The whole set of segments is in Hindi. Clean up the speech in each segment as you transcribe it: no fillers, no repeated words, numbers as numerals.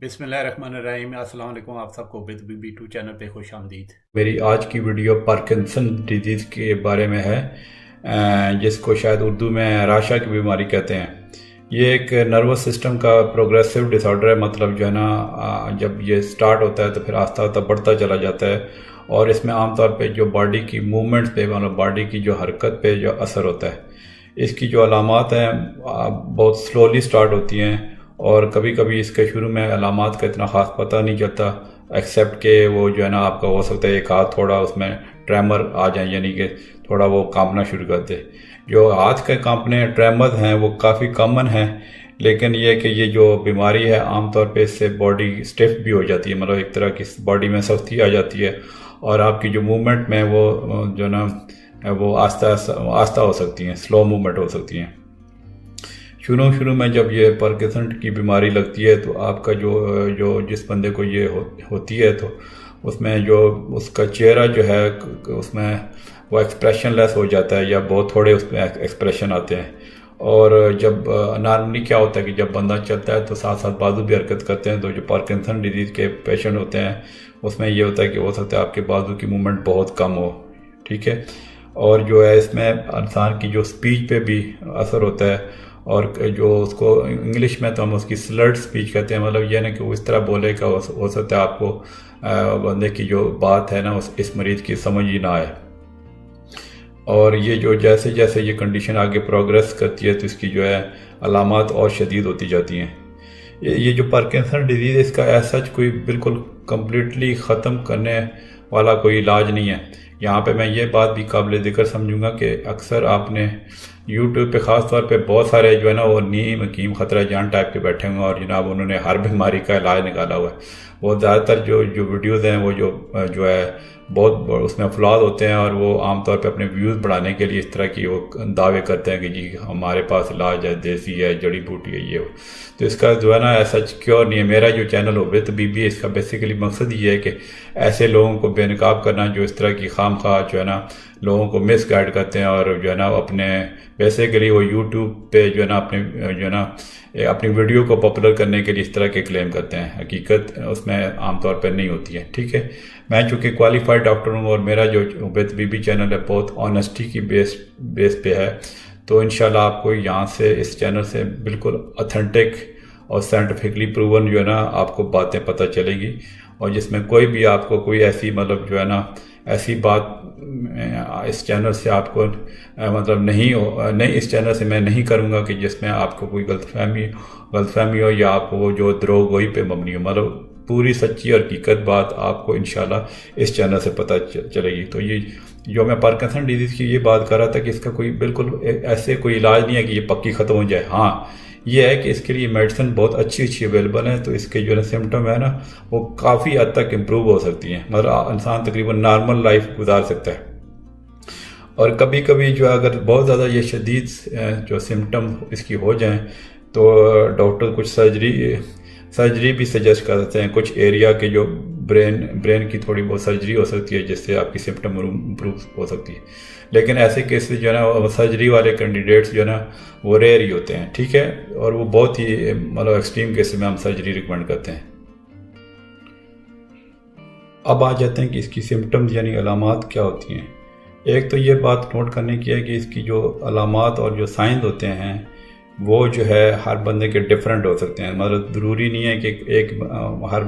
बिस्मिल्लाहिर्रहमानिर्रहीम। अस्सलाम वालेकुम। आप सबको विद बीबी टू चैनल पे खुश आमदीद। मेरी आज की वीडियो पार्किंसन डिजीज़ के बारे में है, जिसको शायद उर्दू में राशा की बीमारी कहते हैं। ये एक नर्वस सिस्टम का प्रोग्रेसिव डिसऑर्डर है। मतलब जो है ना, जब ये स्टार्ट होता है तो फिर आस्ता आस्ता बढ़ता चला जाता है और इसमें आमतौर पे जो बॉडी की मूवमेंट्स पे, मतलब बॉडी की जो हरकत पे जो असर होता है, इसकी जो अलामात हैं बहुत स्लोली स्टार्ट होती हैं और कभी कभी इसके शुरू में अलामात का इतना ख़ास पता नहीं चलता, एक्सेप्ट के वो जो है ना आपका हो सकता है एक हाथ थोड़ा उसमें ट्रेमर आ जाए, यानी कि थोड़ा वो कांपना शुरू कर दे। जो हाथ के कांपने ट्रेमर हैं वो काफ़ी कॉमन है, लेकिन ये कि ये जो बीमारी है आमतौर पे इससे बॉडी स्टिफ भी हो जाती है, मतलब एक तरह की बॉडी में सख्ती आ जाती है और आपकी जो मूवमेंट में वो जो ना वो आस्ता आस्ता हो सकती हैं, स्लो मूवमेंट हो सकती हैं। शुरू में जब ये पार्किंसन की बीमारी लगती है तो आपका जो जो जिस बंदे को ये होती है तो उसमें जो उसका चेहरा जो है उसमें वो एक्सप्रेशन लेस हो जाता है या बहुत थोड़े उसमें एक्सप्रेशन आते हैं। और जब नॉर्मली क्या होता है कि जब बंदा चलता है तो साथ साथ बाजू भी हरकत करते हैं। तो जो पार्किंसन डिजीज़ के पेशेंट होते हैं उसमें ये होता है कि हो सकता है आपके बाजू की मूवमेंट बहुत कम हो, ठीक है। और जो है इसमें इंसान की जो स्पीच पे भी असर होता है और जो उसको इंग्लिश में तो हम उसकी स्लर्ड स्पीच कहते हैं, मतलब यह ना कि वो इस तरह बोलेगा हो सकता है आपको बंदे की जो बात है ना इस मरीज़ की समझ ही ना आए। और ये जो जैसे जैसे ये कंडीशन आगे प्रोग्रेस करती है तो इसकी जो है अलामात और शदीद होती जाती हैं। ये जो पार्किंसन डिजीज़ है इसका ऐसा कोई बिल्कुल कम्प्लीटली ख़त्म करने वाला कोई इलाज नहीं है। यहाँ पे मैं ये बात भी काबिल ज़िक्र समझूंगा कि अक्सर आपने यूट्यूब पे ख़ास तौर पे बहुत सारे जो है ना वो नीम हकीम ख़तरा जान टाइप के बैठे हुए हैं और जनाब उन्होंने हर बीमारी का इलाज निकाला हुआ है। वो ज़्यादातर जो जो वीडियोज़ हैं वो जो है बहुत उसमें अफलाद होते हैं और वो आमतौर पे अपने व्यूज़ बढ़ाने के लिए इस तरह की वो दावे करते हैं कि जी हमारे पास इलाज है, देसी है, जड़ी बूटी है, ये हो। तो इसका जो है ना ऐसा क्योर नहीं है। मेरा जो चैनल हो विद बीबी, इसका बेसिकली मकसद ये है कि ऐसे लोगों को बेनकाब करना जो इस तरह की खाम खा जो है ना लोगों को मिस गाइड करते हैं और जो है ना अपने बेसिकली वो यूट्यूब पे जो है ना अपने जो है ना अपनी वीडियो को पॉपुलर करने के लिए इस तरह के क्लेम करते हैं। हकीकत उसमें आमतौर पर नहीं होती है, ठीक है। मैं चूँकि क्वालिफाइड डॉक्टर हूँ और मेरा जो विद बीबी चैनल है बहुत ऑनेस्टी की बेस पे है, तो इंशाल्लाह आपको यहाँ से इस चैनल से बिल्कुल ऑथेंटिक और साइंटिफिकली प्रूवन जो है ना आपको बातें पता चलेगी और जिसमें कोई भी आपको कोई ऐसी मतलब जो है ना ऐसी बात इस चैनल से आपको मतलब नहीं, इस चैनल से मैं नहीं करूँगा कि जिसमें आपको कोई गलतफहमी हो या आपको वो जो द्रोहगोई पे मबनी हो। मतलब पूरी सच्ची और हकीकत बात आपको इंशाल्लाह इस चैनल से पता चलेगी। तो ये जो मैं पार्किंसन डिजीज़ की ये बात कर रहा था कि इसका कोई बिल्कुल ऐसे कोई इलाज नहीं है कि ये पक्की ख़त्म हो जाए। हाँ, ये है कि इसके लिए मेडिसिन बहुत अच्छी अवेलेबल है, तो इसके जो सिम्टम है ना वो काफ़ी हद तक इम्प्रूव हो सकती हैं। मतलब इंसान तकरीबन नॉर्मल लाइफ गुजार सकता है। और कभी कभी जो अगर बहुत ज़्यादा ये शदीद जो सिम्टम इसकी हो जाएं तो डॉक्टर कुछ सर्जरी भी सजेस्ट कर देते हैं। कुछ एरिया के जो ब्रेन की थोड़ी बहुत सर्जरी हो सकती है जिससे आपकी सिम्टम इम्प्रूव हो सकती है। लेकिन ऐसे केसेस जो है ना सर्जरी वाले कैंडिडेट्स जो है ना वो रेयर ही होते हैं, ठीक है। और वो बहुत ही मतलब एक्सट्रीम केसेस में हम सर्जरी रिकमेंड करते हैं। अब आ जाते हैं कि इसकी सिम्टम्स यानी अलामात क्या होती हैं। एक तो ये बात नोट करने की है कि इसकी जो अलामात और जो साइंस होते हैं वो जो है हर बंदे के डिफरेंट हो सकते हैं। मतलब ज़रूरी नहीं है कि एक हर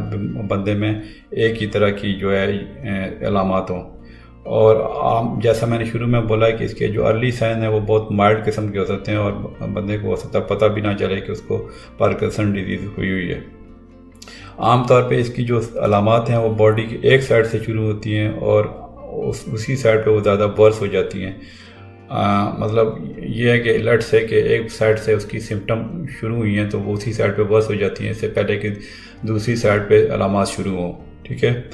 बंदे में एक ही तरह की जो है अलामात हों। और जैसा मैंने शुरू में बोला है कि इसके जो अर्ली साइन है वो बहुत माइल्ड किस्म के हो सकते हैं और बंदे को हो सकता है पता भी ना चले कि उसको पार्किंसन डिजीज़ हुई है। आमतौर पे इसकी जो अलामात हैं वो बॉडी की एक साइड से शुरू होती हैं और उसी साइड पे वो ज़्यादा वर्स हो जाती हैं। मतलब ये है कि लेट्स से कि एक साइड से उसकी सिम्टम शुरू हुई हैं तो वो उसी साइड पे वर्स हो जाती हैं इससे पहले कि दूसरी साइड पे अलामात शुरू हों, ठीक है।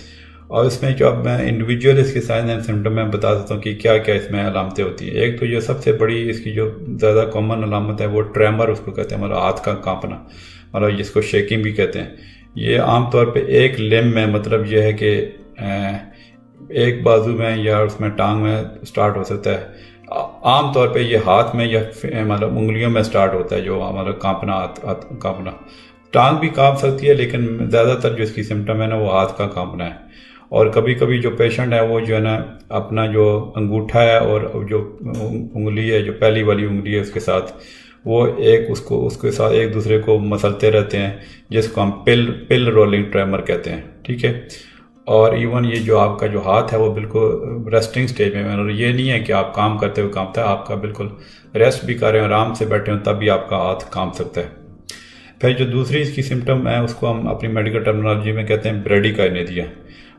और इसमें जो अब मैं इंडिविजुअल इसके साइन एंड सिम्टम में बता देता हूँ कि क्या क्या इसमें अलामतें होती हैं। एक तो जो सबसे बड़ी इसकी जो ज़्यादा कॉमन अलामत है वो ट्रेमर उसको कहते हैं, मतलब हाथ का कांपना, मतलब जिसको शेकिंग भी कहते हैं। ये आमतौर पे एक लिम्ब में, मतलब ये है कि एक बाजू में या उसमें टांग में स्टार्ट हो सकता है। आम तौर पे ये हाथ में या मतलब उंगलियों में स्टार्ट होता है जो हमारा कांपना। टांग भी कांप सकती है, लेकिन ज़्यादातर जो इसकी सिम्टम है ना वो हाथ का कांपना है। और कभी कभी जो पेशेंट है वो जो है ना अपना जो अंगूठा है और जो उंगली है, जो पहली वाली उंगली है उसके साथ वो उसके साथ एक दूसरे को मसलते रहते हैं, जिसको हम पिल रोलिंग ट्रेमर कहते हैं। ठीक है। और इवन ये जो आपका जो हाथ है वो बिल्कुल रेस्टिंग स्टेज में, और ये नहीं है कि आप काम करते हुए कांपता है, आपका बिल्कुल रेस्ट भी कर रहे हो, आराम से बैठे हो, तब भी आपका हाथ कांप सकता है। फिर जो दूसरी इसकी सिम्टम है उसको हम अपनी मेडिकल टर्मिनोलॉजी में कहते हैं ब्रेडिकाइनेरिया।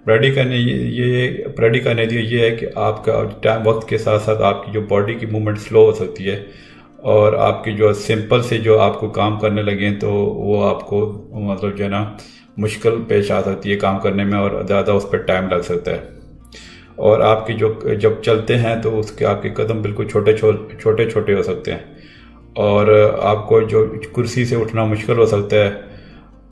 ब्रेडिकाइनेरिया ये है कि आपका टाइम वक्त के साथ साथ आपकी जो बॉडी की मूवमेंट स्लो हो सकती है, और आपकी जो सिंपल से जो आपको काम करने लगे तो वो आपको मतलब जो है ना मुश्किल पेश आ सकती है काम करने में, और ज़्यादा उस पर टाइम लग सकता है। और आपकी जो जब चलते हैं तो उसके आपके कदम बिल्कुल छोटे छोटे हो सकते हैं, और आपको जो कुर्सी से उठना मुश्किल हो सकता है।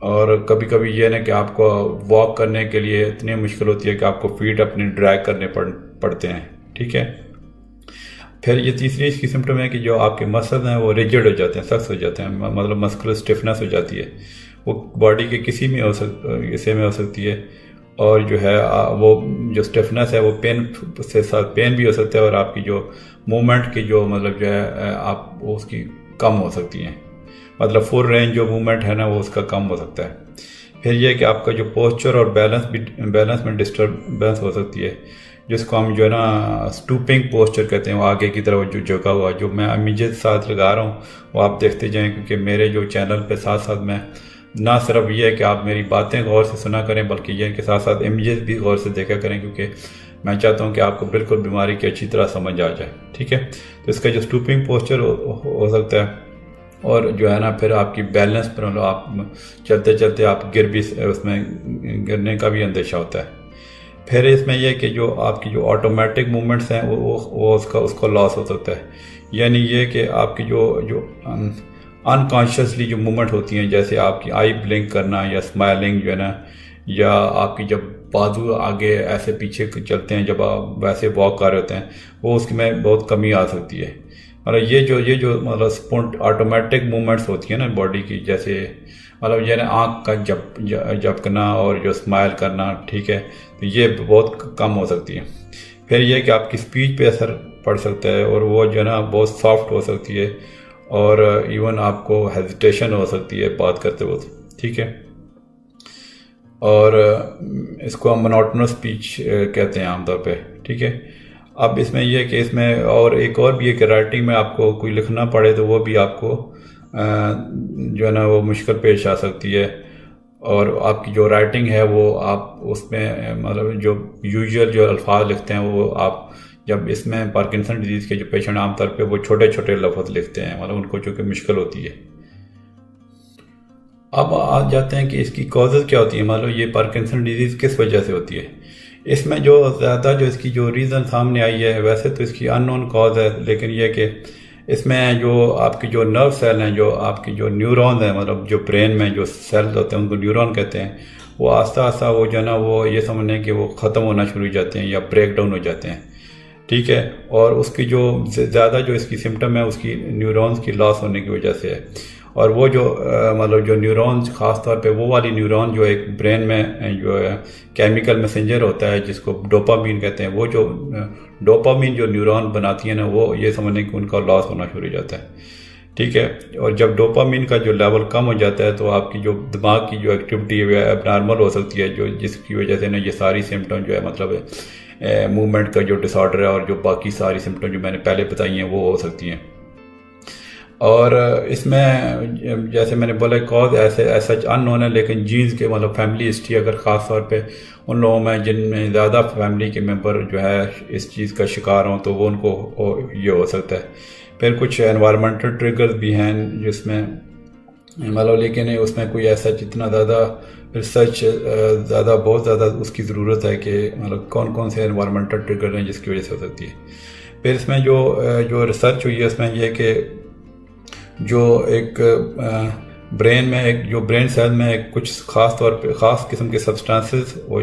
और कभी कभी ये ना कि आपको वॉक करने के लिए इतनी मुश्किल होती है कि आपको फीट अपनी ड्रैग करने पड़ते हैं। ठीक है। फिर ये तीसरी इसकी सिम्टम है कि जो आपके मसल्स हैं वो रिजिड हो जाते हैं, सख्त हो जाते हैं, मतलब मस्कुलर स्टिफनेस हो जाती है। वो बॉडी के किसी में हिस्से में हो सकती है, और जो है वो जो स्टिफनेस है वो पेन से साथ पेन भी हो सकता है, और आपकी जो मूवमेंट की जो मतलब जो है आप उसकी कम हो सकती हैं, मतलब फुल रेंज जो मूवमेंट है ना वो उसका कम हो सकता है। फिर यह कि आपका जो पोस्चर और बैलेंस में डिस्टर्बेंस हो सकती है, जिसको हम जो है ना स्टूपिंग पोस्चर कहते हैं, वो आगे की तरफ जो झुका हुआ, जो मैं इमेजेस साथ लगा रहा हूँ वो आप देखते जाएं, क्योंकि मेरे जो चैनल पे साथ साथ मैं ना सिर्फ ये है कि आप मेरी बातें गौर से सुना करें, बल्कि ये के साथ साथ इमेजेस भी गौर से देखा करें, क्योंकि मैं चाहता हूँ कि आपको बिल्कुल बीमारी की अच्छी तरह समझ आ जाए। ठीक है। तो इसका जो स्टूपिंग पोस्चर हो सकता है, और जो है ना फिर आपकी बैलेंस पर मतलब आप चलते चलते आप उसमें गिरने का भी अंदेशा होता है। फिर इसमें यह कि जो आपकी जो ऑटोमेटिक मूवमेंट्स हैं वो उसको लॉस हो सकता है, यानी ये कि आपकी जो अनकॉन्शियसली जो मूवमेंट होती हैं, जैसे आपकी आई ब्लिंक करना या स्माइलिंग जो है ना, या आपकी जब बाजू आगे ऐसे पीछे चलते हैं जब आप वैसे वॉक कर रहे होते हैं, वो उसमें बहुत कमी आ सकती है। मतलब ये जो मतलब ऑटोमेटिक मूवमेंट्स होती है ना बॉडी की, जैसे मतलब ये ना आँख का झपकना और जो स्माइल करना, ठीक है, तो ये बहुत कम हो सकती है। फिर ये कि आपकी स्पीच पे असर पड़ सकता है, और वो जो है ना बहुत सॉफ्ट हो सकती है, और इवन आपको हेजिटेशन हो सकती है बात करते वक्त। ठीक है। और इसको हम मोनोटोनस स्पीच कहते हैं आमतौर पे। ठीक है। अब इसमें यह है कि इसमें और एक और भी है कि राइटिंग में आपको कोई लिखना पड़े तो वो भी आपको जो है ना वो मुश्किल पेश आ सकती है, और आपकी जो राइटिंग है वो आप उसमें मतलब जो यूजुअल जो अल्फाज लिखते हैं वो आप जब इसमें पार्किंसन डिजीज़ के जो पेशेंट आमतौर पे वो छोटे छोटे लफ्ज़ लिखते हैं, मतलब उनको चूँकि मुश्किल होती है। अब आ जाते हैं कि इसकी कॉजेज़ क्या होती है, मतलब ये पार्किंसन डिजीज़ किस वजह से होती है। इसमें जो ज़्यादा जो इसकी जो रीज़न सामने आई है, वैसे तो इसकी अननोन कॉज है, लेकिन यह कि इसमें जो आपकी जो नर्व सेल हैं, जो आपकी जो न्यूरॉन है, मतलब जो ब्रेन में जो सेल होते हैं उनको न्यूरॉन कहते हैं, वो आस्ता आस्ता वो जो है ना वो ये समझने कि वो ख़त्म होना शुरू हो जाते हैं या ब्रेक डाउन हो जाते हैं। ठीक है। और उसकी जो ज़्यादा जो इसकी सिम्टम है उसकी न्यूरॉन्स की लॉस होने की वजह से है, और वो जो मतलब जो न्यूरॉन्स ख़ास तौर पे वो वाली न्यूरॉन जो एक ब्रेन में जो है केमिकल मैसेंजर होता है जिसको डोपामीन कहते हैं, वो जो डोपामीन जो न्यूरॉन बनाती है ना, वो ये समझने कि उनका लॉस होना शुरू हो जाता है। ठीक है। और जब डोपामीन का जो लेवल कम हो जाता है तो आपकी जो दिमाग की जो एक्टिविटी है एबनॉर्मल हो सकती है, जो जिसकी वजह से ना ये सारी सिम्टम जो है मतलब मूवमेंट का जो डिसऑर्डर है और जो बाकी सारी सिम्टम जो मैंने पहले बताई हैं वो हो सकती हैं। और इसमें जैसे मैंने बोला कॉज ऐसा अननोन है, लेकिन जीन्स के मतलब फैमिली हिस्ट्री अगर ख़ास तौर पे उन लोगों में जिनमें ज़्यादा फैमिली के मेंबर जो है इस चीज़ का शिकार हों तो वो उनको ये हो सकता है। फिर कुछ एनवायरमेंटल ट्रिगर्स भी हैं जिसमें मतलब, लेकिन उसमें कोई ऐसा जितना ज़्यादा रिसर्च बहुत ज़्यादा उसकी ज़रूरत है कि मतलब कौन कौन से एनवायरमेंटल ट्रिगर हैं जिसकी वजह से हो सकती है। फिर इसमें जो रिसर्च हुई है उसमें यह कि जो एक ब्रेन में एक जो ब्रेन सेल में एक कुछ ख़ास तौर पे ख़ास किस्म के सब्सटेंसेस वो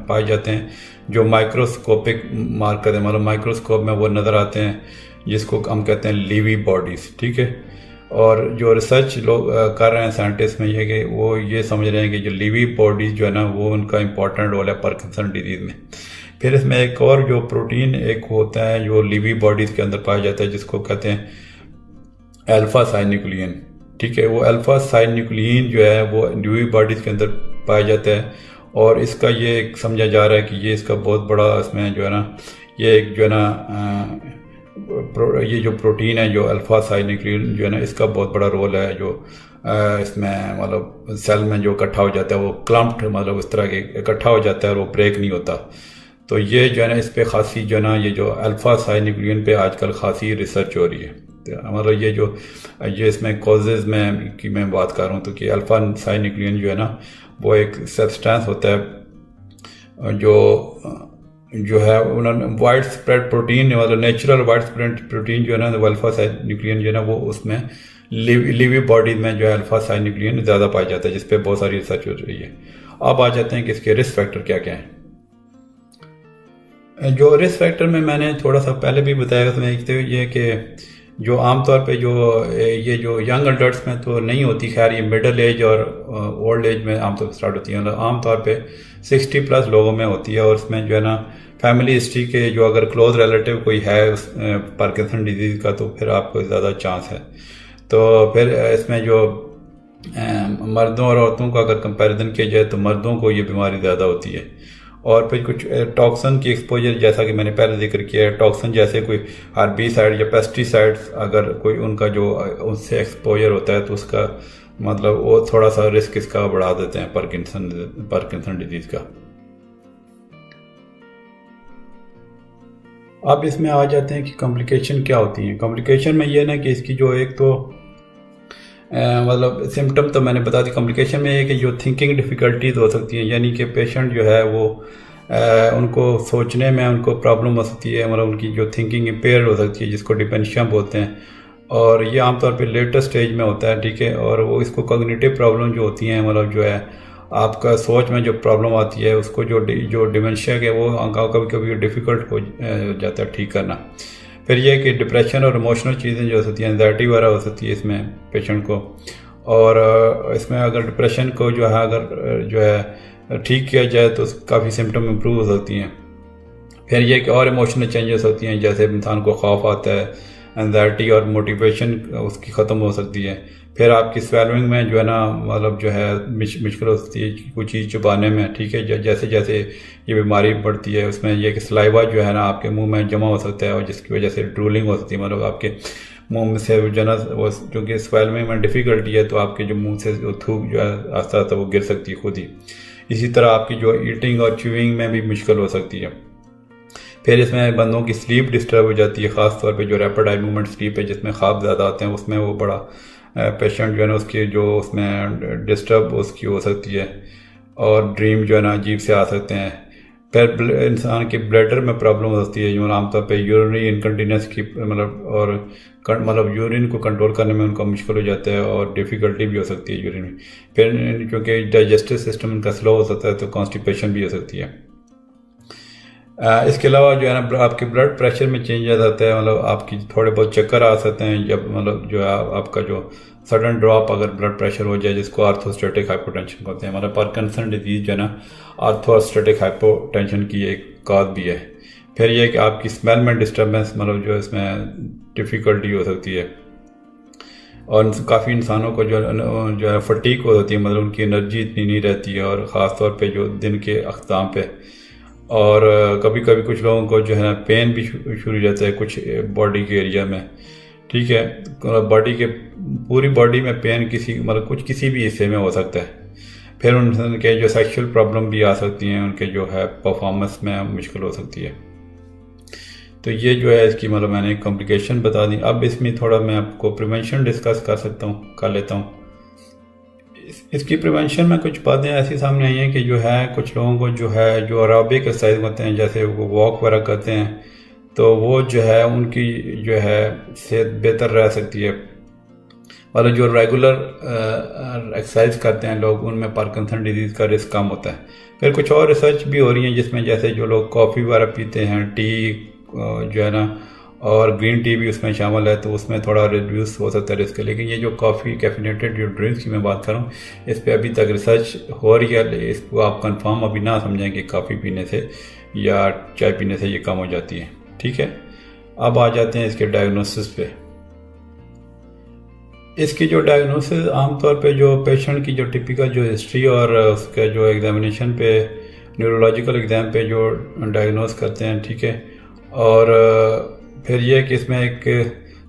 पाए जाते हैं जो माइक्रोस्कोपिक मार्कर है, मतलब माइक्रोस्कोप में वो नज़र आते हैं, जिसको हम कहते हैं लीवी बॉडीज़। ठीक है। और जो रिसर्च लोग कर रहे हैं साइंटिस्ट में ये कि वो ये समझ रहे हैं कि जो लीवी बॉडीज जो है ना वो उनका इंपॉर्टेंट रोल है पार्किंसन डिजीज़ में। फिर इसमें एक और जो प्रोटीन एक होता है जो लीवी बॉडीज़ के अंदर पाया जाता है जिसको कहते हैं अल्फा साइनुक्लियन। ठीक है, वो अल्फा साइनुक्लियन जो है वो लीवी बॉडीज़ के अंदर पाया जाता है और इसका ये समझा जा रहा है कि ये इसका बहुत बड़ा इसमें जो है ना ये एक जो है ना ये जो प्रोटीन है जो अल्फा साइनुक्लियन जो है ना इसका बहुत बड़ा रोल है जो इसमें मतलब सेल में जो इकट्ठा हो जाता है वो क्लम्प्ड मतलब इस तरह के इकट्ठा हो जाता है और वो ब्रेक नहीं होता। तो ये जो है ना इस पे खासी जो है ना ये जो अल्फा साइनुक्लियन पे आजकल खासी रिसर्च हो रही है। तो मतलब ये इसमें कॉजेज़ में की मैं बात कर रहा हूँ तो कि अल्फा साइनुक्लियन जो है ना वो एक सब्सटेंस होता है जो है उन्होंने वाइड स्प्रेड प्रोटीन मतलब नेचुरल वाइड स्प्रेड प्रोटीन जो है ना अल्फा साइनुक्लियन जो है ना वो उसमें लिवी बॉडी में जो है अल्फा साइनुक्लियन ज़्यादा पाया जाता है जिस पे बहुत सारी रिसर्च हो रही है। अब आ जाते हैं कि इसके रिस्क फैक्टर क्या क्या हैं। जो रिस्क फैक्टर में मैंने थोड़ा सा पहले भी बताया उसमें एक तो ये कि जो आमतौर पे ये जो यंग अडल्ट्स में तो नहीं होती, खैर ये मिडिल एज और ओल्ड एज में आमतौर पर स्टार्ट होती है, मतलब आमतौर पे 60+ लोगों में होती है और उसमें जो है ना फैमिली हिस्ट्री के जो अगर क्लोज रिलेटिव कोई है उस पार्किंसन डिजीज़ का तो फिर आपको ज़्यादा चांस है। तो फिर इसमें जो मर्दों और औरतों का अगर कंपैरिजन किया जाए तो मर्दों को ये बीमारी ज़्यादा होती है। और फिर कुछ टॉक्सन की एक्सपोजर जैसा कि मैंने पहले जिक्र किया है, टॉक्सन जैसे कोई हर्बिसाइड या पेस्टिसाइड्स अगर कोई उनका जो उससे एक्सपोजर होता है तो उसका मतलब वो थोड़ा सा रिस्क इसका बढ़ा देते हैं पार्किंसन डिजीज़ का। अब इसमें आ जाते हैं कि कॉम्प्लिकेशन क्या होती हैं। कॉम्प्लिकेशन में ये ना कि इसकी जो एक तो मतलब सिम्टम तो मैंने बता दी। कॉम्प्लिकेशन में ये कि जो थिंकिंग डिफ़िकल्टीज हो सकती हैं, यानी कि पेशेंट जो है वो उनको सोचने में उनको प्रॉब्लम हो सकती है, मतलब उनकी जो थिंकिंग इम्पेयर हो सकती है जिसको डिमेंशिया बोलते हैं, और ये आमतौर पे लेटर स्टेज में होता है। ठीक है, और वो इसको कॉग्निटिव प्रॉब्लम जो होती हैं मतलब जो है आपका सोच में जो प्रॉब्लम आती है उसको जो डिमेंशिया के वो कभी कभी डिफ़िकल्ट हो जाता है ठीक करना। फिर ये कि डिप्रेशन और इमोशनल चीज़ें जो होती हैं, एंजाइटी वगैरह हो सकती है इसमें पेशेंट को, और इसमें अगर डिप्रेशन को जो है अगर जो है ठीक किया जाए तो काफ़ी सिम्टम इम्प्रूव हो सकती हैं। फिर ये कि और इमोशनल चेंजेस होती हैं, जैसे इंसान को खौफ आता है, एंजाइटी और मोटिवेशन उसकी ख़त्म हो सकती है। फिर आपकी स्वेलिंग में जो है ना मतलब जो है मुश्किल हो सकती है कुछ चीज़ चुबाने में। ठीक है, जैसे जैसे ये बीमारी बढ़ती है उसमें यह कि सलाइवा जो है ना आपके मुंह में जमा हो सकता है और जिसकी वजह से ड्रूलिंग हो सकती है, मतलब आपके मुंह में से जो ना वो क्योंकि स्वेलिंग में डिफ़िकल्टी है तो आपके जो मुंह से थूक जो है आस्ता आस्ता वो गिर सकती है खुद ही। इसी तरह आपकी जो ईटिंग और च्यूइंग में भी मुश्किल हो सकती है। फिर इसमें बंदों की स्लीप डिस्टर्ब हो जाती है, ख़ास तौर पे जो रैपिड आई मूवमेंट स्लीप है जिसमें ख्वाब ज़्यादा आते हैं उसमें वो बड़ा पेशेंट जो है ना उसकी जो उसमें डिस्टर्ब उसकी हो सकती है, और ड्रीम जो है ना अजीब से आ सकते हैं। फिर इंसान की ब्लैडर में प्रॉब्लम हो सकती है, जो आमतौर पे यूरिनरी इनकंटीनेंस की मतलब यूरिन को कंट्रोल करने में उनका मुश्किल हो जाता है और डिफ़िकल्टी भी हो सकती है यूरिन में। फिर क्योंकि डाइजेस्टिव सिस्टम उनका स्लो हो सकता है तो कॉन्स्टिपेशन भी हो सकती है। इसके अलावा जो है ना आपके ब्लड प्रेशर में चेंजेस आता है, मतलब आपकी थोड़े बहुत चक्कर आ सकते हैं जब मतलब जो है आपका जो सडन ड्रॉप अगर ब्लड प्रेशर हो जाए जिसको आर्थोस्टेटिक हाइपोटेंशन कहते हैं। मतलब पार्किंसन डिजीज़ जो है ना आर्थोस्टेटिक हाइपोटेंशन की एक काज भी है। फिर ये कि आपकी स्मेल में डिस्टर्बेंस मतलब जो इसमें डिफ़िकल्टी हो सकती है, और काफ़ी इंसानों को जो है फटीक हो जाती है, मतलब उनकी एनर्जी इतनी नहीं रहती है, और ख़ास तौर पे जो दिन के अख्ताम पे। और कभी कभी कुछ लोगों को जो है ना पेन भी शुरू हो जाता है कुछ बॉडी के एरिया में। ठीक है, बॉडी के पूरी बॉडी में पेन किसी भी हिस्से में हो सकता है। फिर उनके जो सेक्सुअल प्रॉब्लम भी आ सकती हैं, उनके जो है परफॉर्मेंस में मुश्किल हो सकती है। तो ये जो है इसकी मतलब मैंने कॉम्प्लिकेशन बता दी। अब इसमें थोड़ा मैं आपको प्रिवेंशन डिस्कस कर लेता हूँ। इसकी प्रिवेंशन में कुछ बातें ऐसी सामने आई हैं कि जो है कुछ लोगों को जो है जो एरोबिक एक्सरसाइज होते हैं, जैसे वो वॉक वगैरह करते हैं, तो वो जो है उनकी जो है सेहत बेहतर रह सकती है। और जो रेगुलर एक्सरसाइज करते हैं लोग उनमें पार्किंसन डिजीज़ का रिस्क कम होता है। फिर कुछ और रिसर्च भी हो रही है जिसमें जैसे जो लोग कॉफ़ी वगैरह पीते हैं, टी जो है ना, और ग्रीन टी भी उसमें शामिल है, तो उसमें थोड़ा रिड्यूस हो सकता है रिस्क। लेकिन ये जो कॉफ़ी कैफिनेटेड जो ड्रिंक्स की मैं बात कर रहा हूँ, इस पर अभी तक रिसर्च हो रही है। इसको आप कंफर्म अभी ना समझें कि कॉफ़ी पीने से या चाय पीने से ये कम हो जाती है। ठीक है, अब आ जाते हैं इसके डायग्नोसिस पे। इसकी जो डायग्नोसिस आमतौर पे जो पेशेंट की जो टिपिकल जो हिस्ट्री और उसका जो एग्जामिनेशन पे न्यूरोलॉजिकल एग्ज़ाम पे जो डायग्नोस करते हैं, ठीक है। और फिर यह कि इसमें एक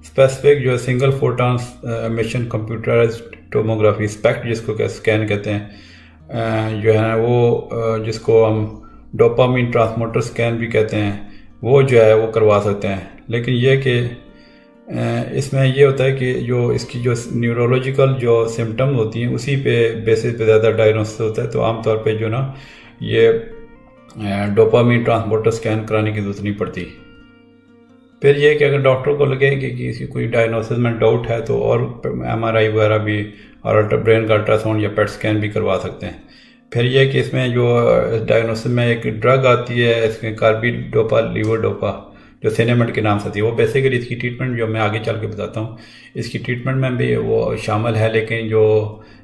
स्पेसिफिक जो single photon emission computerised tomography SPECT जिसको स्कैन कहते हैं जो है वो जिसको हम डोपामीन ट्रांसपोर्टर स्कैन भी कहते हैं, वो जो है वो करवा सकते हैं। लेकिन यह कि इसमें ये होता है कि जो इसकी जो न्यूरोलॉजिकल जो सिम्टम्स होती हैं उसी पे बेसिस पे ज़्यादा डायग्नोसिस होता है। तो आमतौर पे जो ना ये डोपामीन ट्रांसपोर्टर स्कैन कराने की ज़रूरत नहीं पड़ती। फिर ये कि अगर डॉक्टर को लगे कि किसी कोई डायग्नोसिस में डाउट है तो और MRI वगैरह भी और ब्रेन का अल्ट्रासाउंड या पेट स्कैन भी करवा सकते हैं। फिर यह कि इसमें जो डायग्नोसिस में एक ड्रग आती है, इसके कार्बिडोपा लीवोडोपा जो सिनेमेट के नाम से आती है, वो बेसिकली इसकी ट्रीटमेंट जो मैं आगे चल के बताता हूँ, इसकी ट्रीटमेंट में भी वो शामिल है। लेकिन जो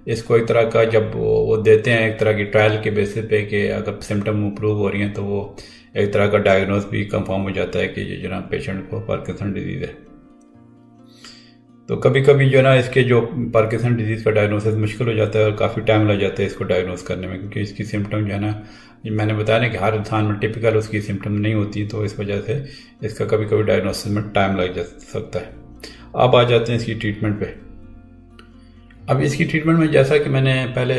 इसको एक तरह का जब वो देते हैं एक तरह की ट्रायल के बेसिस पे कि अगर सिम्टम इम्प्रूव हो रही हैं तो वो एक तरह का डायग्नोस भी कंफर्म हो जाता है कि ये जो ना पेशेंट को पार्किंसन डिजीज़ है। तो कभी कभी जो ना इसके जो पार्किंसन डिजीज़ का डायग्नोसिस मुश्किल हो जाता है और काफ़ी टाइम लग जाता है इसको डायग्नोस करने में, क्योंकि इसकी सिम्टम जो है ना, मैंने बताया ना कि हर इंसान में टिपिकल उसकी सिम्टम नहीं होती, तो इस वजह से इसका कभी कभी डायग्नोसिस में टाइम लग जा सकता है। अब आ जाते हैं इसकी ट्रीटमेंट पे। अब इसकी ट्रीटमेंट में जैसा कि मैंने पहले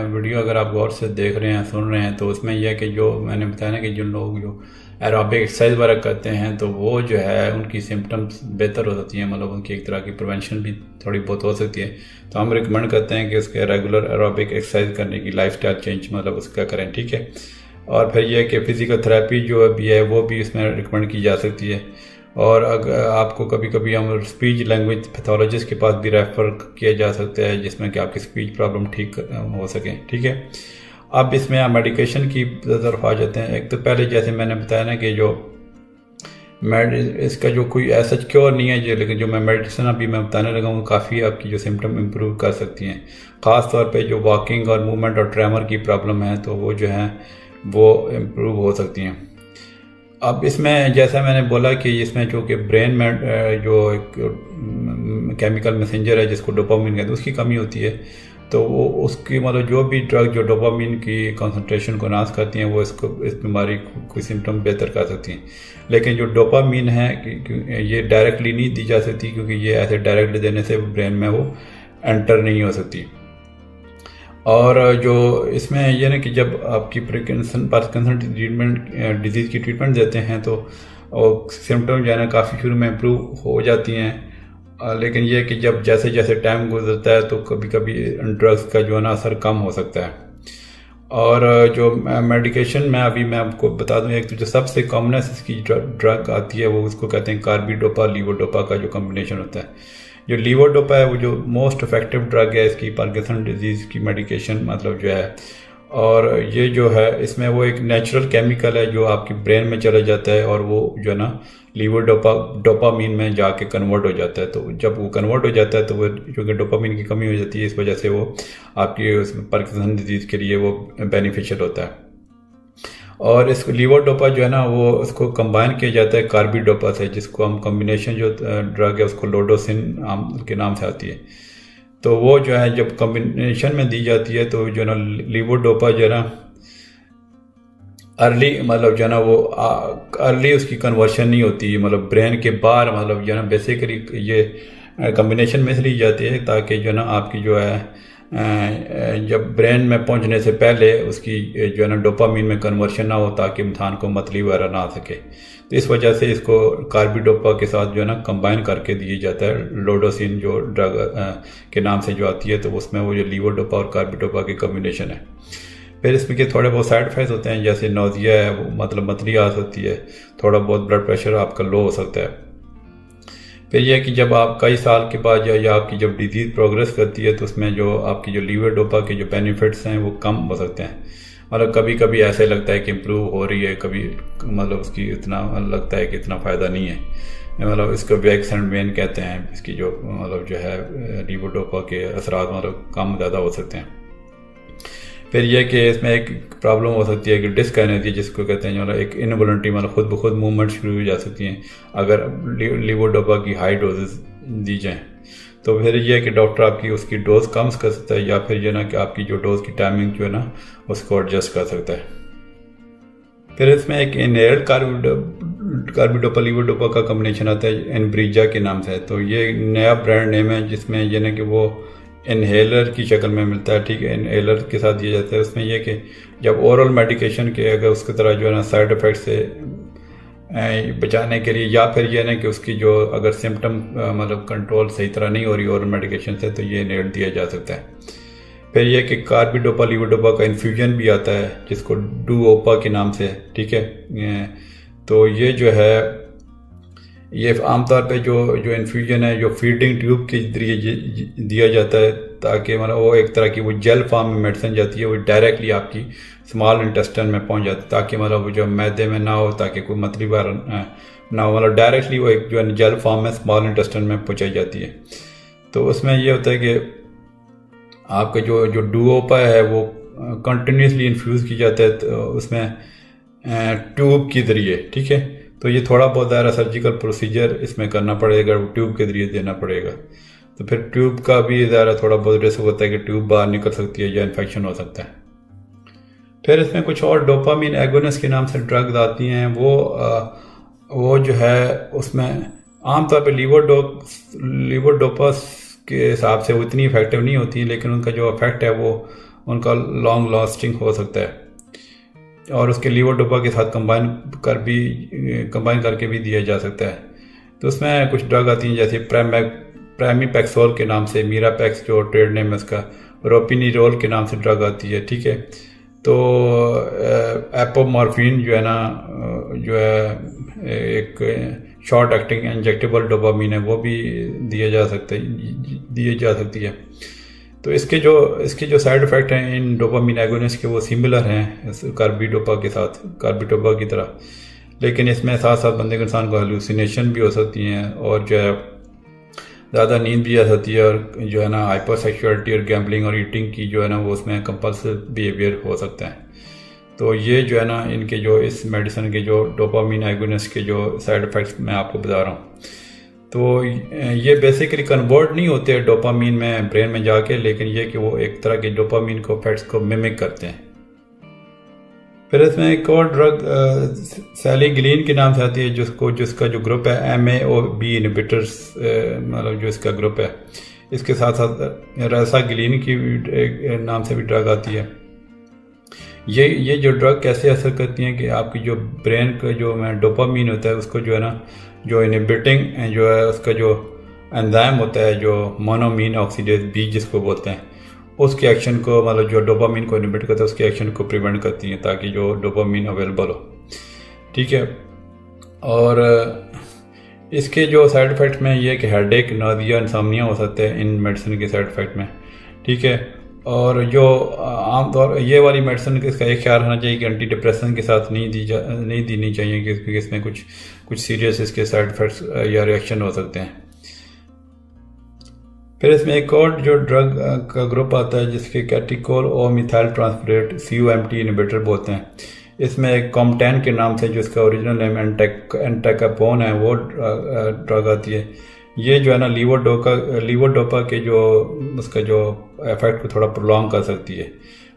वीडियो अगर आप गौर से देख रहे हैं सुन रहे हैं, तो उसमें यह कि जो मैंने बताया ना कि जो लोग जो एरोबिक एक्सरसाइज वगैरह करते हैं तो वो जो है उनकी सिम्टम्स बेहतर हो सकती हैं, मतलब उनकी एक तरह की प्रिवेंशन भी थोड़ी बहुत हो सकती है। तो हम रिकमेंड करते हैं कि उसके रेगुलर एरोबिक एक्सरसाइज करने की लाइफस्टाइल चेंज मतलब उसका करें, ठीक है। और फिर यह कि फिजिकल थेरेपी जो भी है वो भी इसमें रिकमेंड की जा सकती है। और अगर आपको कभी कभी हम स्पीच लैंग्वेज पैथोलॉजिस्ट के पास भी रेफ़र किया जा सकता है, जिसमें कि आपकी स्पीच प्रॉब्लम ठीक हो सके, ठीक है। अब इसमें आप मेडिकेशन की तरफ आ जाते हैं। एक तो पहले जैसे मैंने बताया ना कि जो इसका जो कोई ऐसा क्योर नहीं है जो, लेकिन जो मैं मेडिसिन अभी मैं बताने लगा हूँ काफ़ी आपकी जो सिम्टम इम्प्रूव कर सकती हैं। ख़ास तौर पे जो वॉकिंग और मूवमेंट और ट्रेमर की प्रॉब्लम है तो वो जो है वो इम्प्रूव हो सकती हैं। अब इसमें जैसा मैंने बोला कि इसमें जो कि ब्रेन में जो एक केमिकल मैसेंजर है जिसको डोपामीन कहते हैं उसकी कमी होती है, तो वो उसकी मतलब जो भी ड्रग जो डोपामीन की कंसंट्रेशन को नाश करती हैं वो इसको इस बीमारी को सिम्टम बेहतर कर सकती हैं। लेकिन जो डोपामीन है ये डायरेक्टली नहीं दी जा सकती, क्योंकि ये ऐसे डायरेक्टली देने से ब्रेन में वो एंटर नहीं हो सकती। और जो इसमें यह ना कि जब आपकी पार्किंसन ट्रीटमेंट डिजीज़ की ट्रीटमेंट देते हैं तो सिम्टम जो है ना काफ़ी शुरू में इम्प्रूव हो जाती हैं। लेकिन यह कि जब जैसे जैसे टाइम गुजरता है तो कभी कभी ड्रग्स का जो है ना असर कम हो सकता है। और जो मेडिकेशन में अभी मैं आपको बता दूं, एक तो जो सबसे कॉमनेस्ट इसकी ड्रग आती है वो उसको कहते हैं कार्बिडोपा लीवोडोपा का जो कॉम्बिनेशन होता है। जो लीवोडोपा है वो जो मोस्ट इफेक्टिव ड्रग है इसकी पार्किंसन डिजीज़ की मेडिकेशन मतलब जो है। और ये जो है इसमें वो एक नेचुरल केमिकल है जो आपकी ब्रेन में चला जाता है और वो जो है ना डोपामीन में जाके कन्वर्ट हो जाता है। तो जब वो कन्वर्ट हो जाता है तो वो जो कि डोपामीन की कमी हो जाती है, इस वजह से वो आपकी पार्किंसन डिजीज़ के लिए वो बेनिफिशियल होता है। और इसको लीवोडोपा जो है ना वो उसको कंबाइन किया जाता है कार्बिडोपा से, जिसको हम कॉम्बिनेशन जो ड्रग है उसको लोडोसिन के नाम से आती है। तो वो जो है जब कॉम्बिनेशन में दी जाती है तो जो है ना लीवोडोपा जो है ना अर्ली मतलब जो है ना वो अर्ली उसकी कन्वर्शन नहीं होती, मतलब ब्रेन के बाहर मतलब जो है ना बेसिकली ये कॉम्बिनेशन में ली जाती है ताकि जो है ना आपकी जो है जब ब्रेन में पहुंचने से पहले उसकी जो है ना डोपामीन में कन्वर्शन ना हो ताकि इंसान को मतली वगैरह ना आ सके। तो इस वजह से इसको कार्बिडोपा के साथ जो है ना कंबाइन करके दिया जाता है लोडोसिन जो ड्रग के नाम से जो आती है। तो उसमें वो जो लीवोडोपा और कार्बिडोपा की कॉम्बिनेशन है। फिर इसमें के थोड़े बहुत साइड इफेक्ट्स होते हैं, जैसे नोजिया है वो मतलब मतली आ सकती है, थोड़ा बहुत ब्लड प्रेशर आपका लो हो सकता है। फिर यह कि जब आप कई साल के बाद या आपकी जब डिजीज़ प्रोग्रेस करती है तो उसमें जो आपकी जो लीवोडोपा के जो बेनिफिट्स हैं वो कम हो सकते हैं। मतलब कभी कभी ऐसे लगता है कि इम्प्रूव हो रही है, कभी मतलब उसकी इतना लगता है कि इतना फ़ायदा नहीं है। मतलब इसको वैक्स एंड वेन कहते हैं। इसकी जो मतलब जो है लीवोडोपा के असरात मतलब कम ज़्यादा हो सकते हैं। फिर यह कि इसमें एक प्रॉब्लम हो सकती है कि डिस्काइनेसिया जिसको कहते हैं, मतलब एक इनवॉलंटरी मतलब खुद ब खुद मूवमेंट शुरू हो जा सकती हैं अगर लीवोडोपा की हाई डोजेस दी जाएँ। तो फिर यह है कि डॉक्टर आपकी उसकी डोज कम कर सकता है या फिर जो है ना कि आपकी जो डोज की टाइमिंग जो है ना उसको एडजस्ट कर सकता है। फिर इसमें एक इनहेल्ड कार्बिडोपा लीवोडोपा का कम्बिनेशन आता है एनब्रिजा के नाम से। तो ये नया ब्रांड नेम है जिसमें यह ना कि वो इनहेलर की शक्ल में मिलता है, ठीक है, इनहेलर के साथ दिया जाता है। उसमें यह कि जब ओरल मेडिकेशन के अगर उसकी तरह जो है ना साइड इफ़ेक्ट से बचाने के लिए या फिर यह ना कि उसकी जो अगर सिम्टम मतलब कंट्रोल सही तरह नहीं हो रही ओरल मेडिकेशन से, तो ये इनहेल दिया जा सकता है। फिर यह कि कार्बिडोपा लीवोडोपा का इन्फ्यूजन भी आता है जिसको डूओपा के नाम से, ठीक है। तो ये जो है ये आमतौर पे जो इन्फ्यूजन है जो फीडिंग ट्यूब के जरिए दिया जाता है ताकि मतलब वो एक तरह की वो जेल फॉर्म में मेडिसिन जाती है, वो डायरेक्टली आपकी स्मॉल इंटेस्टाइन में पहुंच जाती है ताकि मतलब वो जो मैदे में ना हो, ताकि कोई मतली बार ना हो, मतलब डायरेक्टली वो एक जो है जेल फॉर्म में स्मॉल इंटेस्टाइन में पहुंचाई जाती है। तो उसमें ये होता है कि आपका जो डूओपा है वो कंटिन्यूसली इन्फ्यूज़ की जाता है तो उसमें ट्यूब के ज़रिए, ठीक है। तो ये थोड़ा बहुत ज़्यादा सर्जिकल प्रोसीजर इसमें करना पड़ेगा, ट्यूब के ज़रिए देना पड़ेगा। तो फिर ट्यूब का भी ज़्यादा थोड़ा बहुत रिस्क होता है कि ट्यूब बाहर निकल सकती है या इन्फेक्शन हो सकता है। फिर इसमें कुछ और डोपामिन एगोनिस्ट के नाम से ड्रग्स आती हैं। वो जो है उसमें आमतौर पर लीवोडोपा के हिसाब से वो इतनी इफेक्टिव नहीं होती, लेकिन उनका जो इफेक्ट है वो उनका लॉन्ग लास्टिंग हो सकता है और उसके लीवोडोपा के साथ कंबाइन करके भी दिया जा सकता है। तो उसमें कुछ ड्रग आती हैं जैसे प्रामिपैक्सोल के नाम से, मीरापैक्स जो ट्रेड नेम है उसका, रोपिनिरोल के नाम से ड्रग आती है, ठीक है। तो एपोमॉर्फिन जो है ना जो है एक शॉर्ट एक्टिंग इंजेक्टेबल डोपामिन है, वो भी दिए जा सकती है। तो इसके जो साइड इफ़ेक्ट हैं इन डोपामिन एगोनिस्ट के वो सिमिलर हैं कार्बिडोपा की तरह, लेकिन इसमें साथ साथ बंदे के इंसान को हेलुसिनेशन भी हो सकती हैं और जो है ज़्यादा नींद भी आ सकती है और जो है ना हाइपर सेक्सुअलिटी और गैम्बलिंग और ईटिंग की जो है ना वो उसमें कंपल्सिव बिहेवियर हो सकता है। तो ये जो है ना इनके जो इस मेडिसिन के जो डोपामिन एगोनिस्ट के जो साइड इफ़ेक्ट्स मैं आपको बता रहा हूँ, तो ये बेसिकली कन्वर्ट नहीं होते डोपामिन में ब्रेन में जाके, लेकिन ये कि वो एक तरह के डोपामिन को इफेक्ट्स को मिमिक करते हैं। फिर इसमें एक और ड्रग सैलीग्लिन के नाम से आती है जिसका जो ग्रुप है MAO-B इनहिबिटर्स, मतलब जो इसका ग्रुप है। इसके साथ साथ रसाग्लिन की नाम से भी ड्रग आती है। ये जो ड्रग कैसे असर करती हैं कि आपकी जो ब्रेन का जो डोपामिन होता है उसको जो है ना जो इनहिबिटिंग जो है उसका जो एंजाइम होता है जो मोनोमीन ऑक्सीडेज B जिसको बोलते हैं, उसके एक्शन को मतलब जो डोपामिन को इनहिबिट करता है उसके एक्शन को प्रिवेंट करती हैं ताकि जो डोपामिन अवेलेबल हो, ठीक है। और इसके जो साइड इफ़ेक्ट में ये कि हेडेक, नादिया, इंसोम्निया हो सकते हैं इन मेडिसिन के साइड इफ़ेक्ट में, ठीक है। और जो आमतौर ये वाली मेडिसिन इसका एक ख्याल रहना चाहिए कि एंटी डिप्रेशन के साथ नहीं देनी चाहिए क्योंकि इसमें कुछ सीरियस इसके साइड इफ़ेक्ट्स या रिएक्शन हो सकते हैं। फिर इसमें एक और जो ड्रग का ग्रुप आता है जिसके कैटिकोल ओ मिथाइल ट्रांसफरेट COMT इनहिबिटर बोलते हैं। इसमें एक कॉम्टेन के नाम से जो इसका ओरिजिनल नेम एंटाकापोन है वो ड्रग आती है। ये जो है ना लीवोडोपा के जो उसका जो इफेक्ट को थोड़ा प्रोलॉन्ग कर सकती है,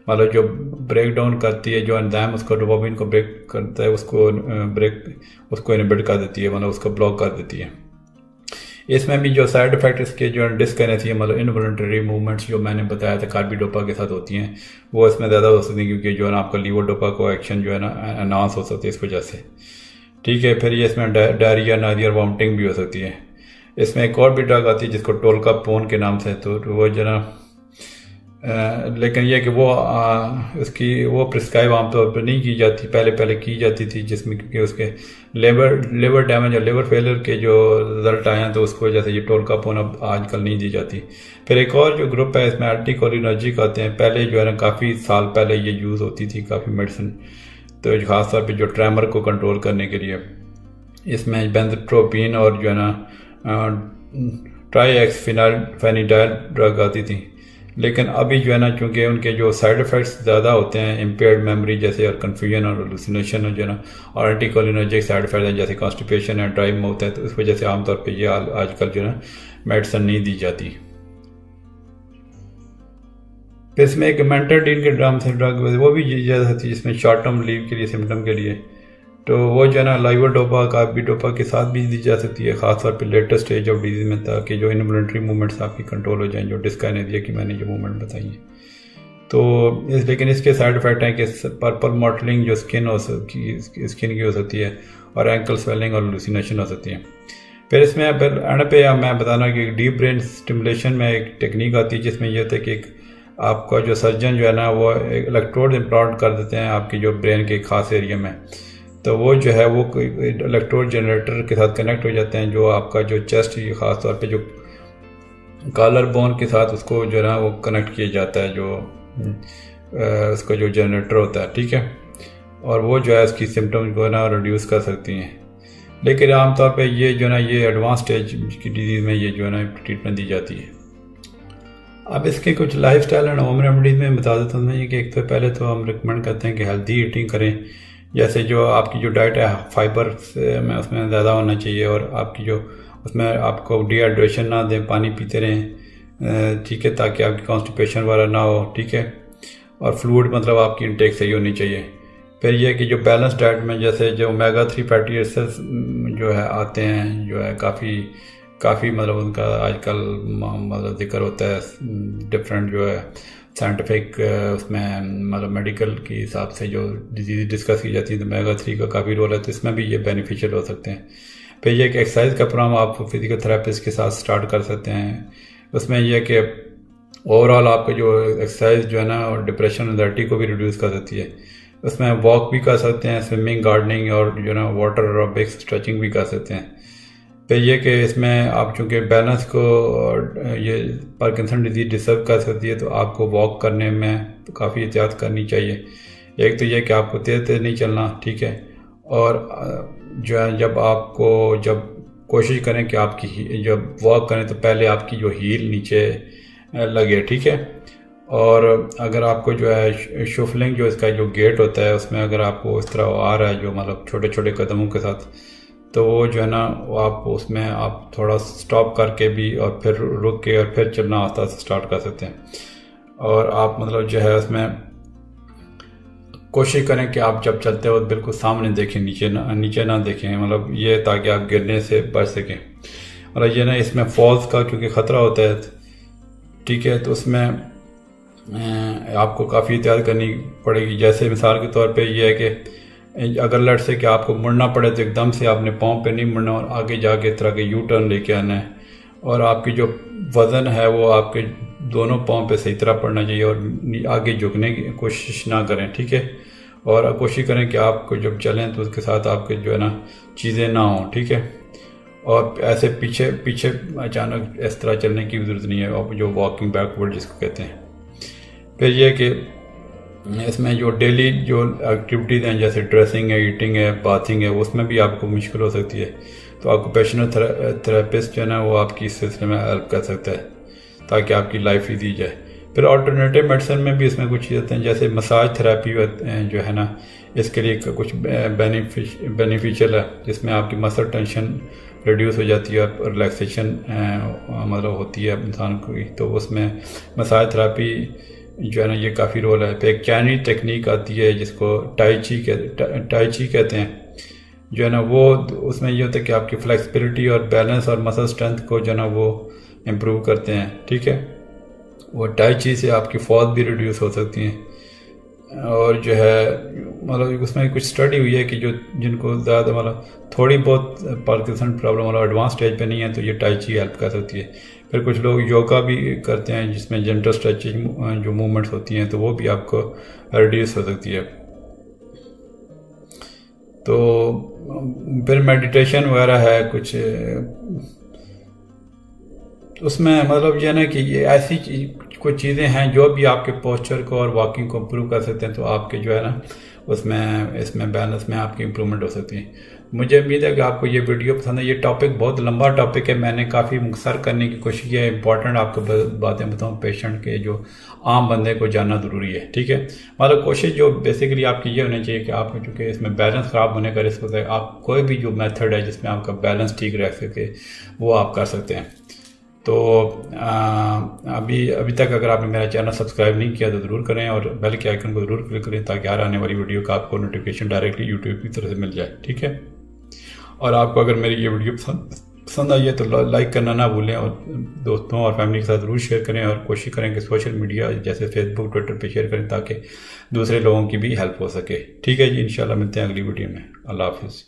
मतलब जो ब्रेक डाउन करती है जो एंजाइम उसको डोपामिन को ब्रेक करता है उसको इनहिबिट कर देती है, मतलब उसको ब्लॉक कर देती है। इसमें भी जो साइड इफ़ेक्ट इसके जो डिस्काइनेसिया मतलब इनवॉलंटरी मूवमेंट्स जो मैंने बताया था कार्बिडोपा के साथ होती हैं वो इसमें ज़्यादा हो सकती हैं क्योंकि जो है ना आपका लीवोडोपा को एक्शन जो है ना एनहांस हो सकती है इस वजह से, ठीक है। फिर ये इसमें डायरिया, नादिया, वॉमिटिंग भी हो सकती है। इसमें एक और भी ड्रग आती है जिसको टोलकापोन के नाम से, तो वो जो ना लेकिन यह कि वो प्रिस्क्राइब आमतौर पर नहीं की जाती, पहले की जाती थी, जिसमें क्योंकि उसके लिवर डैमेज और लिवर फेलियर के जो रिजल्ट आए हैं तो उसको वजह से ये टोलकापोन अब आजकल नहीं दी जाती। फिर एक और जो ग्रुप है इसमें एंटीकोलिनर्जिक आते हैं। पहले जो है ना काफ़ी साल पहले ये यूज़ होती थी काफ़ी मेडिसिन, तो खासतौर पर जो ट्रेमर को कंट्रोल करने के लिए। इसमें बेंजोट्रोपिन और जो है ना ट्राईएक्सफेनिडाइल ड्रग आती थी। लेकिन अभी जो है ना, चूँकि उनके जो साइड इफ़ेक्ट्स ज़्यादा होते हैं, इम्पेयर्ड मेमोरी जैसे और कन्फ्यूजन और हेलुसिनेशन जो है ना, और एंटीकोलिनर्जिक साइड इफेक्ट है जैसे कॉन्स्टिपेशन है, ड्राई माउथ है, तो इस वजह से आमतौर पे ये आजकल जो है ना मेडिसिन नहीं दी जाती। फिर इसमें एक मेंटाडीन के ड्राम से ड्रग वो भी दी जा सकती है जिसमें शॉर्ट टर्म रिलीफ के लिए, सिम्टम के लिए। तो वो जो है ना लाइवोडोपा कार्बिडोपा के साथ भी दी जा सकती है, खासतौर पे लेटेस्ट स्टेज ऑफ डिजीज में, ताकि जो इनवॉलंटरी मूवमेंट्स आपकी कंट्रोल हो जाएं, जो डिस्काइनेरिया की मैंने जो मूवमेंट बताई है। तो लेकिन इसके साइड इफेक्ट हैं कि पर्पल मॉटलिंग जो स्किन की हो सकती है, और एंकल स्वेलिंग और लूसिनेशन हो सकती है। फिर इसमें एंड पे मैं बताना कि डीप ब्रेन स्टिमुलेशन में एक टेक्निक आती है जिसमें यह होता है कि आपका जो सर्जन जो है ना वो इलेक्ट्रोड इम्प्लांट कर देते हैं आपकी जो ब्रेन के खास एरिया में। तो वो जो है वो इलेक्ट्रोड जनरेटर के साथ कनेक्ट हो जाते हैं, जो आपका जो चेस्ट की खास तौर पे जो कॉलर बोन के साथ उसको जो है ना वो कनेक्ट किया जाता है, जो उसका जो जनरेटर होता है, ठीक है। और वो जो है उसकी सिम्टम्स को ना रिड्यूस कर सकती हैं। लेकिन आमतौर पे ये जो है ना ये एडवांस स्टेज की डिजीज़ में ये जो है ना ट्रीटमेंट दी जाती है। अब इसके कुछ लाइफस्टाइल एंड होम रेमेडीज़ में बता देता हूँ मैं कि एक तो पहले तो हम रिकमेंड करते हैं कि हेल्दी ईटिंग करें, जैसे जो आपकी जो डाइट है फाइबर में उसमें ज़्यादा होना चाहिए, और आपकी जो उसमें आपको डिहाइड्रेशन ना दें, पानी पीते रहें, ठीक है, ताकि आपकी कॉन्स्टिपेशन वाला ना हो, ठीक है। और फ्लूइड मतलब आपकी इंटेक सही होनी चाहिए। फिर यह कि जो बैलेंस डाइट में जैसे जो ओमेगा 3 फैटी एसिड्स जो है आते हैं, जो है काफ़ी मतलब उनका आजकल मतलब जिक्र होता है डिफरेंट जो है साइंटिफिक उसमें मतलब मेडिकल के हिसाब से जो डिजीज डिस्कस की जाती है, तो ओमेगा 3 का काफ़ी रोल है, तो इसमें भी ये बेनिफिशियल हो सकते हैं। फिर ये कि एक्सरसाइज का प्रोग्राम आप फिजिकल थेरेपिस्ट के साथ स्टार्ट कर सकते हैं। उसमें यह कि ओवरऑल आपका जो एक्सरसाइज जो है ना और डिप्रेशन एंजाइटी को भी रिड्यूस कर सकती है। उसमें वॉक भी कर सकते हैं, स्विमिंग, गार्डनिंग और जो ना वाटर एरोबिक्स, स्ट्रेचिंग भी कर सकते हैं। फिर ये कि इसमें आप चूँकि बैलेंस को ये पार्किंसन डिजीज डिस्टर्ब कर सकती है, तो आपको वॉक करने में तो काफ़ी एहतियात करनी चाहिए। एक तो ये कि आपको तेज़ नहीं चलना, ठीक है, और जो है जब कोशिश करें कि आपकी जब वॉक करें तो पहले आपकी जो हील नीचे लगे, ठीक है। और अगर आपको जो है शफलिंग जो इसका जो गेट होता है उसमें अगर आपको इस तरह आ रहा है जो मतलब छोटे छोटे कदमों के साथ, तो वो जो है ना आप उसमें आप थोड़ा स्टॉप करके भी और फिर रुक के और फिर चलना आस्ता आस्ता स्टार्ट कर सकते हैं। और आप मतलब जो है उसमें कोशिश करें कि आप जब चलते हो बिल्कुल सामने देखें, नीचे ना देखें, मतलब ये ताकि आप गिरने से बच सकें। और ये ना इसमें फॉल्स का क्योंकि ख़तरा होता है, ठीक है, तो उसमें आपको काफ़ी एहतियात करनी पड़ेगी। जैसे मिसाल के तौर पे ये है कि अगर लट से कि आपको मुड़ना पड़े तो एकदम से आपने पाँव पे नहीं मुड़ना और आगे जाके तरह के यू टर्न लेके आना है, और आपकी जो वज़न है वो आपके दोनों पाँव पे सही तरह पड़ना चाहिए और आगे झुकने की कोशिश ना करें, ठीक है। और कोशिश करें कि आपको जब चलें तो उसके साथ आपके जो है ना चीज़ें ना हों, ठीक है। और ऐसे पीछे अचानक इस तरह चलने की ज़रूरत नहीं है, आप जो वॉकिंग बैकवर्ड जिसको कहते हैं। फिर यह कि इसमें जो डेली जो एक्टिविटीज़ हैं जैसे ड्रेसिंग है, ईटिंग है, बाथिंग है, उसमें भी आपको मुश्किल हो सकती है, तो ऑक्यूपेशनल थेरेपिस्ट जो है ना वो आपकी इस सिलसिले में हेल्प कर सकता है ताकि आपकी लाइफ ईजी जाए। फिर ऑल्टरनेटिव मेडिसिन में भी इसमें कुछ चीज़ें हैं जैसे मसाज थेरेपी जो है ना, इसके लिए कुछ बेनिफिशियल है जिसमें आपकी मसल टेंशन रिड्यूस हो जाती है और रिलैक्सेशन मतलब होती है इंसान को, तो उसमें मसाज थेरेपी जो है ना ये काफ़ी रोल है। फिर एक चाइनीज टेक्निक आती है जिसको टाइची कहते हैं, जो है ना वो उसमें ये होता है कि आपकी फ्लेक्सिबिलिटी और बैलेंस और मसल स्ट्रेंथ को जो है ना वो इम्प्रूव करते हैं, ठीक है। वो टाइची से आपकी फॉल्स भी रिड्यूस हो सकती हैं। और जो है मतलब उसमें कुछ स्टडी हुई है कि जो जिनको ज़्यादा मतलब थोड़ी बहुत पार्किंसन प्रॉब्लम मतलब एडवांस स्टेज पे नहीं है तो ये टाइची हेल्प कर सकती है। फिर कुछ लोग योगा भी करते हैं जिसमें जेंटल स्ट्रेचिंग जो मूवमेंट्स होती हैं तो वो भी आपको रिड्यूस हो सकती है। तो फिर मेडिटेशन वगैरह है कुछ, उसमें मतलब ये ना कि ये ऐसी कुछ चीज़ें हैं जो भी आपके पोस्चर को और वॉकिंग को इम्प्रूव कर सकते हैं, तो आपके जो है ना उसमें इसमें बैलेंस में आपकी इम्प्रूवमेंट हो सकती है। मुझे उम्मीद है कि आपको ये वीडियो पसंद है। ये टॉपिक बहुत लंबा टॉपिक है, मैंने काफ़ी मुख्तसर करने की कोशिश की है। इंपॉर्टेंट आपको बातें बताऊँ पेशेंट के जो आम बंदे को जानना ज़रूरी है, ठीक है। मतलब कोशिश जो बेसिकली आपकी ये होनी चाहिए कि आप चूँकि इसमें बैलेंस ख़राब होने का रिस्क होता है, आप कोई भी जो मेथड है जिसमें आपका बैलेंस ठीक रह सके वो आप कर सकते हैं। तो अभी तक अगर आपने मेरा चैनल सब्सक्राइब नहीं किया तो ज़रूर करें और बेल के आइकन को ज़रूर क्लिक करें ताकि हर आने वाली वीडियो का आपको नोटिफिकेशन डायरेक्टली यूट्यूब की तरफ से मिल जाए, ठीक है। और आपको अगर मेरी ये वीडियो पसंद आई है तो लाइक करना ना भूलें और दोस्तों और फैमिली के साथ ज़रूर शेयर करें और कोशिश करें कि सोशल मीडिया जैसे फेसबुक ट्विटर पे शेयर करें ताकि दूसरे लोगों की भी हेल्प हो सके, ठीक है जी। इंशाल्लाह मिलते हैं अगली वीडियो में। अल्लाह हाफिज़।